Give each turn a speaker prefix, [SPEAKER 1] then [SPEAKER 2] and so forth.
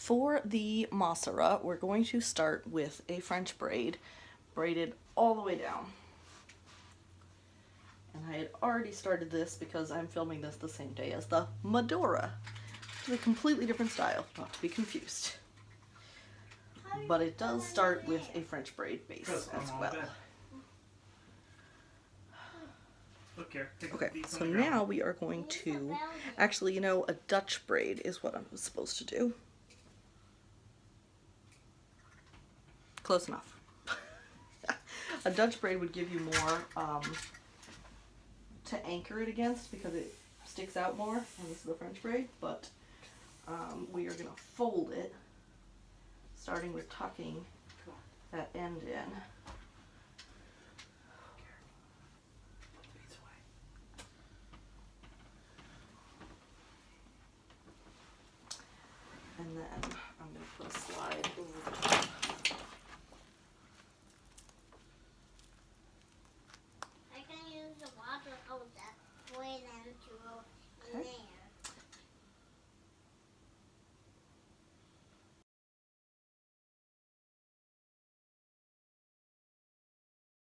[SPEAKER 1] For the Masara, we're going to start with a French braid, braided all the way down. And I had already started this because I'm filming this the same day as the Medora, which is a completely different style, not to be confused. But it does start with a French braid base as well. Okay, so now we are going to, actually, you know, a Dutch braid is what I'm supposed to do. Close enough. A Dutch braid would give you more to anchor it against because it sticks out more, and this is the French braid, but we are going to fold it, starting with tucking that end in. And then I'm going to put a slide over the top.
[SPEAKER 2] I can use the water out that way then to go in there.